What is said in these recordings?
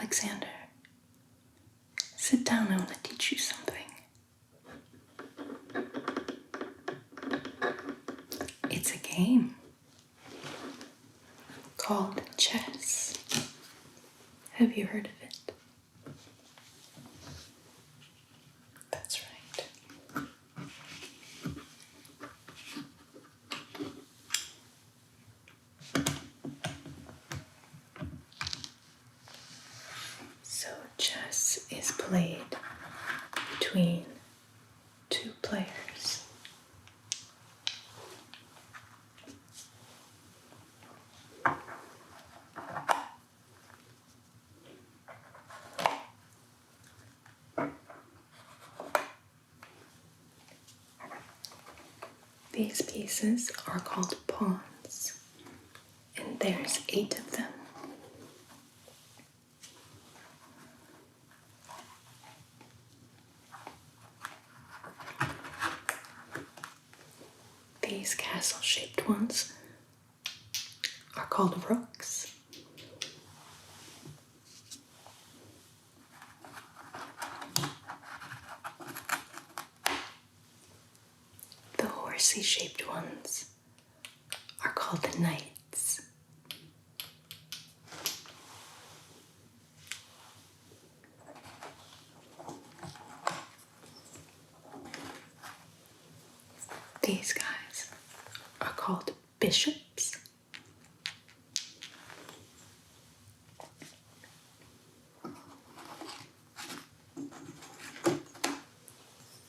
Alexander, sit down, I want to teach you something. It's a game called chess. Have you heard of it? That's right. So chess is played between two players. These pieces are called pawns, and there's 8 of them. These castle-shaped ones are called rooks. The horsey-shaped ones are called the knights. These guys are called bishops.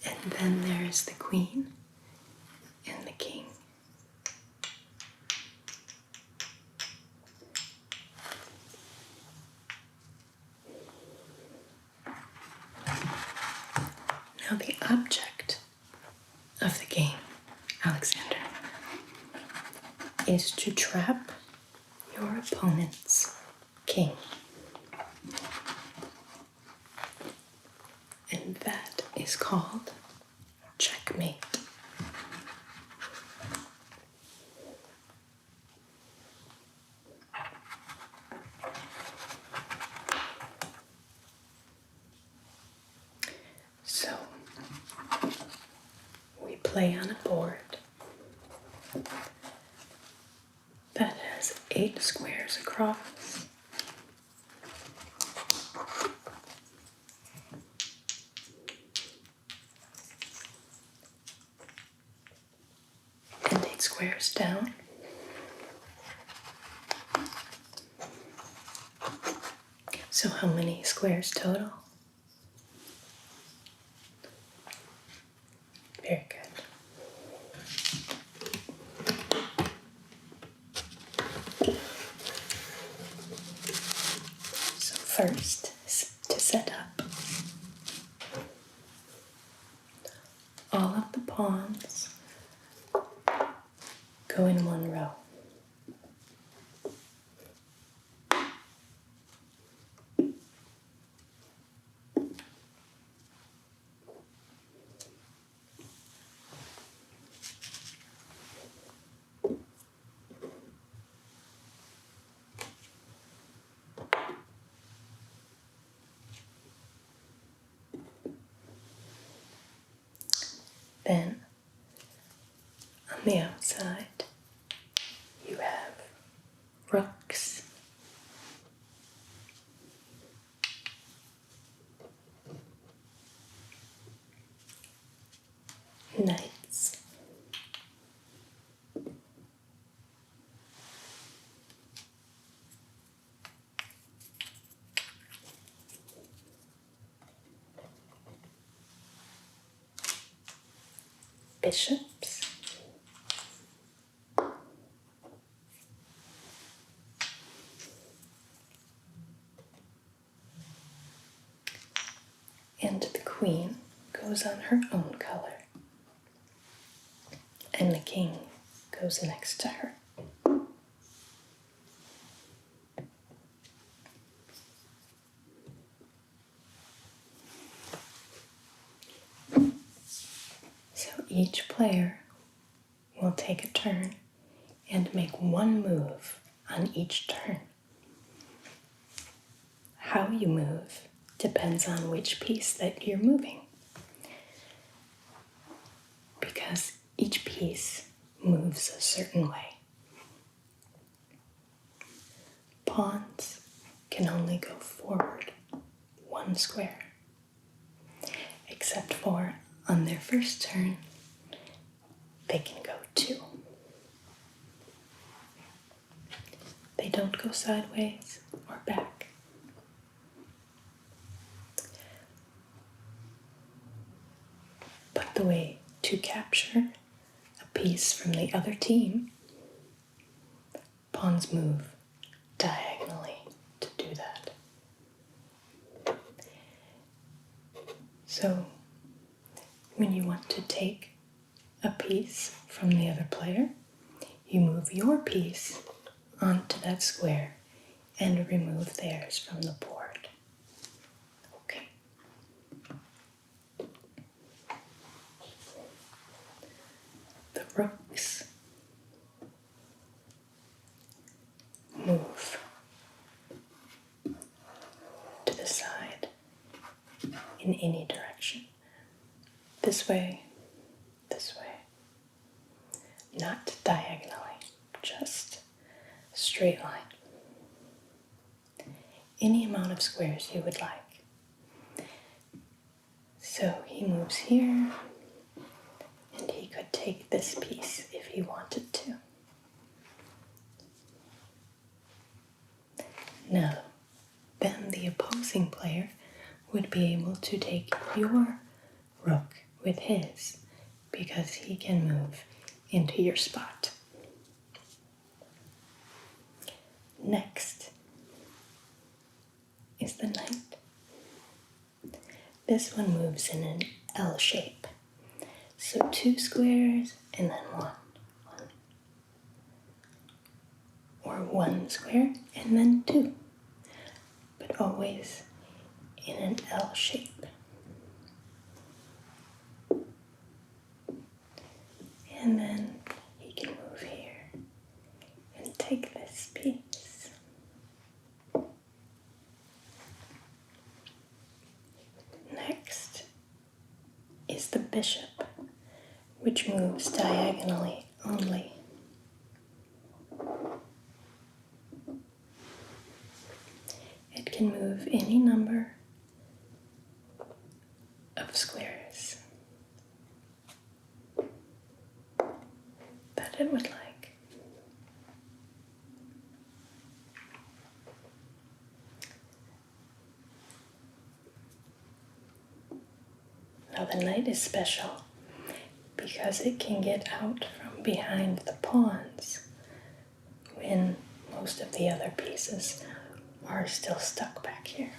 And then there's the queen and the king. Now the object of the game, Alexander, is to trap your opponent's king. And that is called checkmate. So, we play on a board that has 8 squares across. And 8 squares down. So how many squares total? Very good. So first, to set up, all of the pawns go in one row. Then, on the outside, you have rooks, knights, bishops, and the queen goes on her own color, and the king goes next to her. So each player will take a turn and make one move on each turn. how you move depends on which piece that you're moving, because each piece moves a certain way. Pawns can only go forward 1 square, except for on their first turn, they can go 2. They don't go sideways or back. But the way to capture a piece from the other team, pawns move diagonally to do that. So when you want to take a piece from the other player, you move your piece onto that square and remove theirs from the board. Okay. The rooks move to the side in any direction. This way, not diagonally, just straight line. Any amount of squares you would like. So he moves here, and he could take this piece if he wanted to. Now, then the opposing player would be able to take your rook with his, because he can move into your spot. Next is the knight. This one moves in an L shape. So 2 squares and then 1. Or 1 square and then 2. But always in an L shape. And then he can move here and take this piece. Next is the bishop, which moves diagonally only. It can move any number of squares that it would like. Now the knight is special because it can get out from behind the pawns when most of the other pieces are still stuck back here.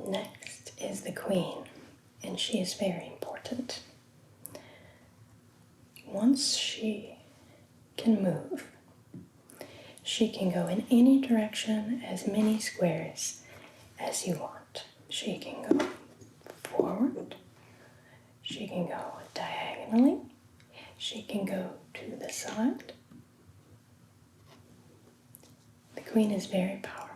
Next is the queen, and she is very important. Once she can move, she can go in any direction, as many squares as you want. She can go forward, she can go diagonally, she can go to the side. The queen is very powerful.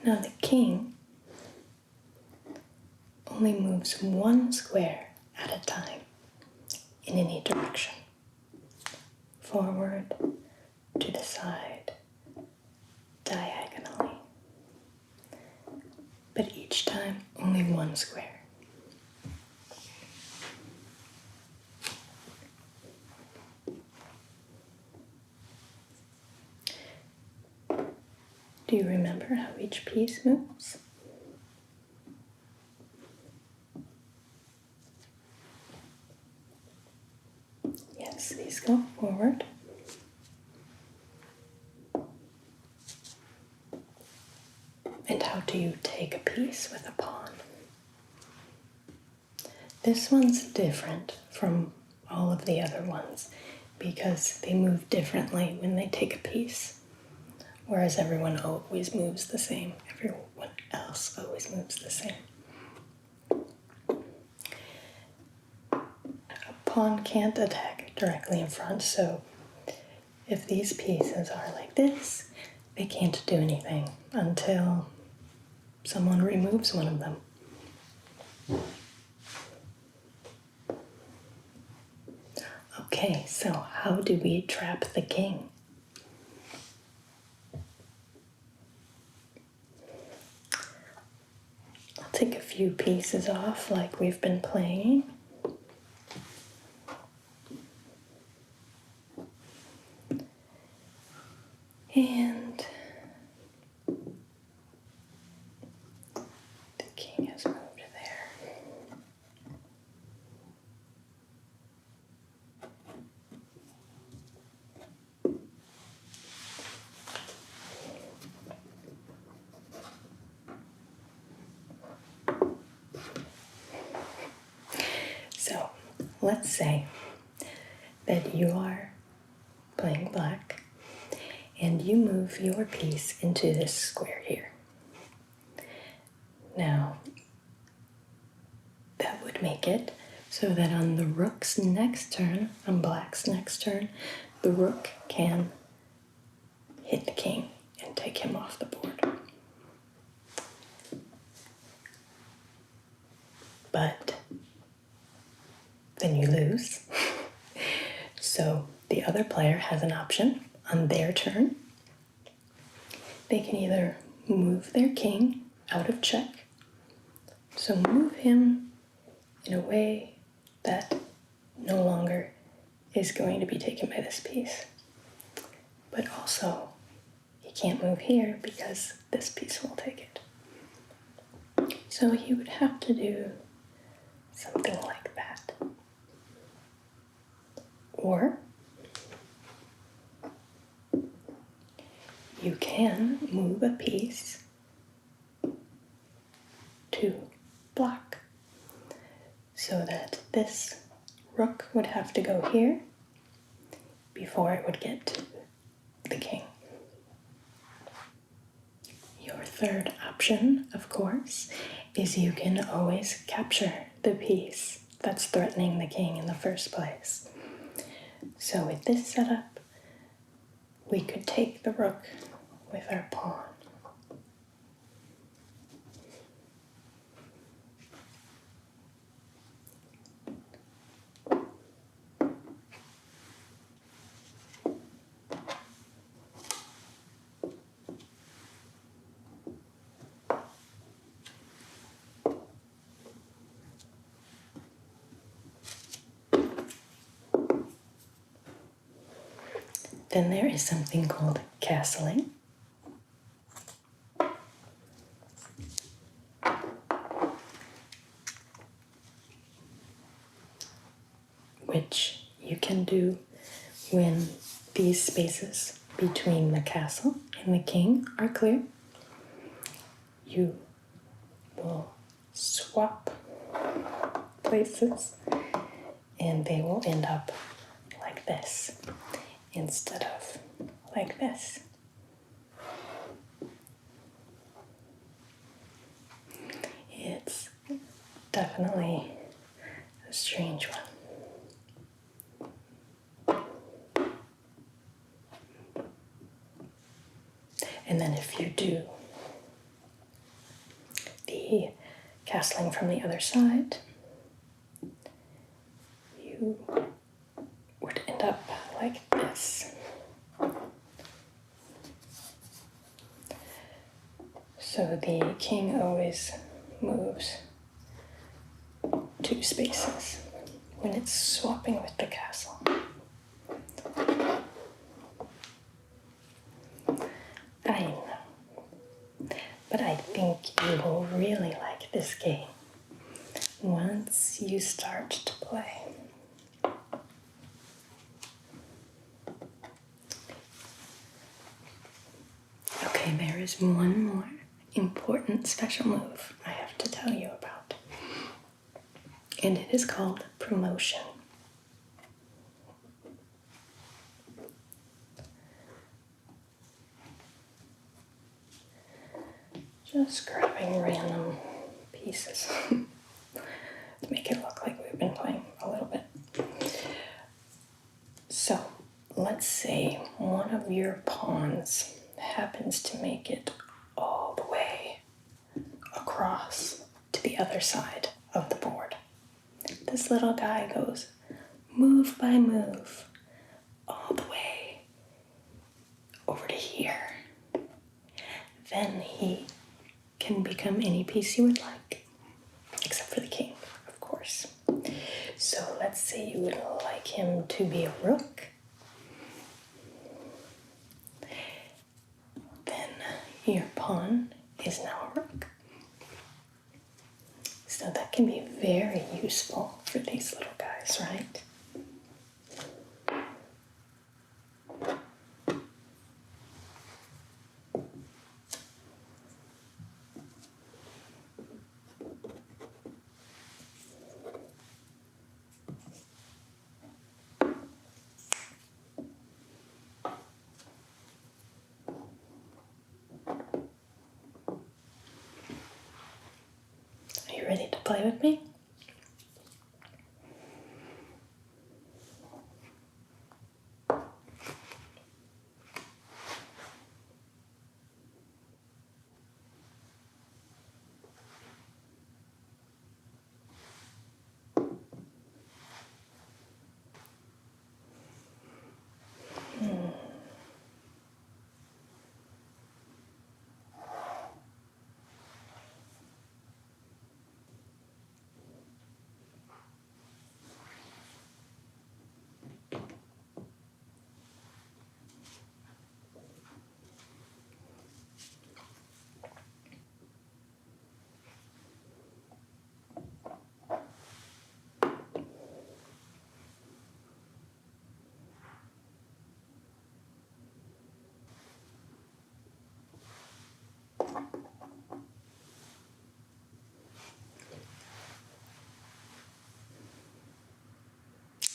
Now the king only moves 1 square at a time in any direction. Forward, to the side, diagonally. But each time only 1 square. Do you remember how each piece moves? Yes, these go forward. And how do you take a piece with a pawn? This one's different from all of the other ones because they move differently when they take a piece. Whereas everyone always moves the same. Everyone else always moves the same. pawn can't attack directly in front, so if these pieces are like this, they can't do anything until someone removes one of them. Okay, so how do we trap the king? I'll take a few pieces off like we've been playing. And the king has moved there. So let's say that you are playing black and you move your piece into this square here. Now, that would make it so that on the rook's next turn, on black's next turn, the rook can hit the king and take him off the board. But then you lose. So the other player has an option on their turn. They can either move their king out of check, so move him in a way that no longer is going to be taken by this piece. But also, he can't move here because this piece will take it. So he would have to do something like that. Or you can move a piece to block so that this rook would have to go here before it would get to the king. Your third option, of course, is you can always capture the piece that's threatening the king in the first place. So with this setup, we could take the rook with our pawn. Then there is something called castling. Which you can do when these spaces between the castle and the king are clear. You will swap places and they will end up like this instead of like this. It's definitely a strange one. And then if you do the castling from the other side, you would end up like this. So the king always moves 2 spaces when it's swapping with the castle. I know, but I think you will really like this game once you start to play. Okay, there is one more important special move I have to tell you about, and it is called promotion. Just grabbing random pieces to make it look like we've been playing a little bit. of your pawns happens to make it all the way across to the other side of the board, this little guy goes move by move all the way over to here. Then he can become any piece you would like, except for the king, of course. So let's say you would like him to be a rook. Then your pawn is now a rook. So that can be very useful for these little guys, right? Are you ready to play with me?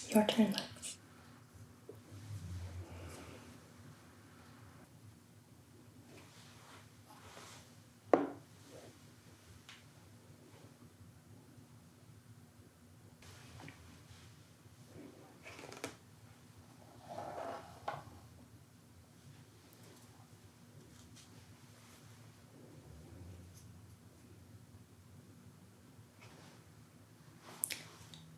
Your turn, Lex.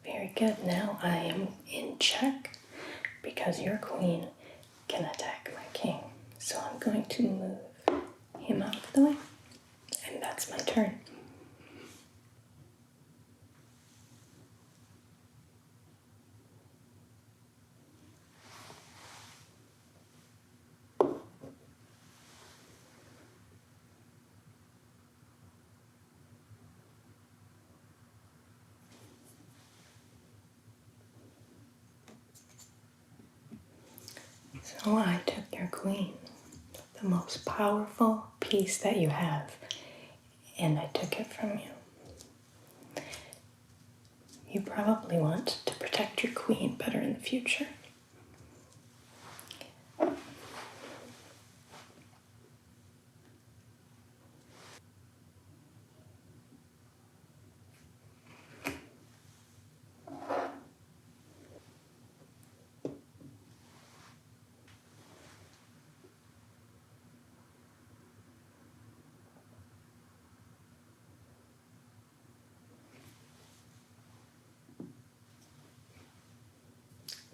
Very good. Now I am in check because your queen can attack my king. So I'm going to move him out of the way, and that's my turn. So I took your queen, the most powerful piece that you have, and I took it from you. You probably want to protect your queen better in the future.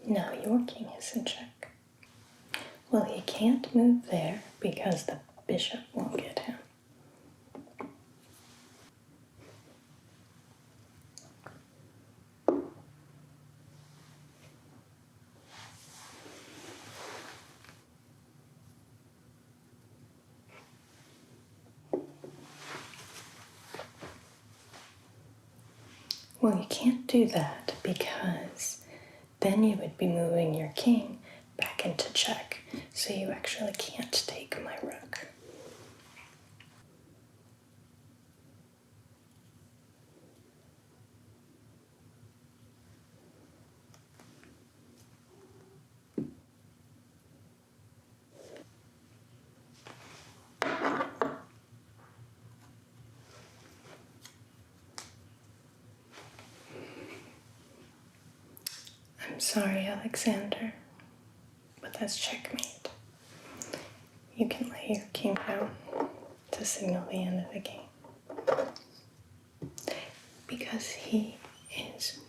Now your king is in check. Well, he can't move there because the bishop won't get him. Well, you can't do that because then you would be moving your king back into check, so you actually can't take my rook. I'm sorry, Alexander, but that's checkmate. you can lay your king down to signal the end of the game. Because he is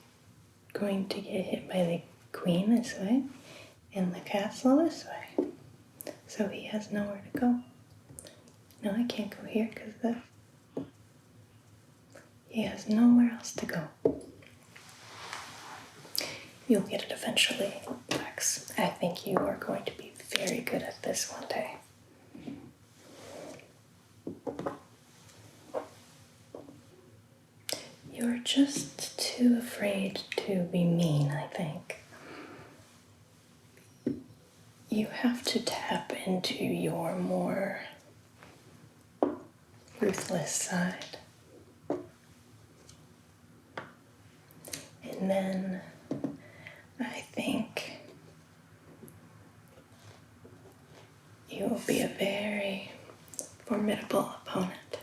going to get hit by the queen this way and the castle this way. So he has nowhere to go. No, I can't go here because he has nowhere else to go. You'll get it eventually, Lex. I think you are going to be very good at this one day. You're just too afraid to be mean, I think. You have to tap into your more ruthless side. And then I think you will be a very formidable opponent.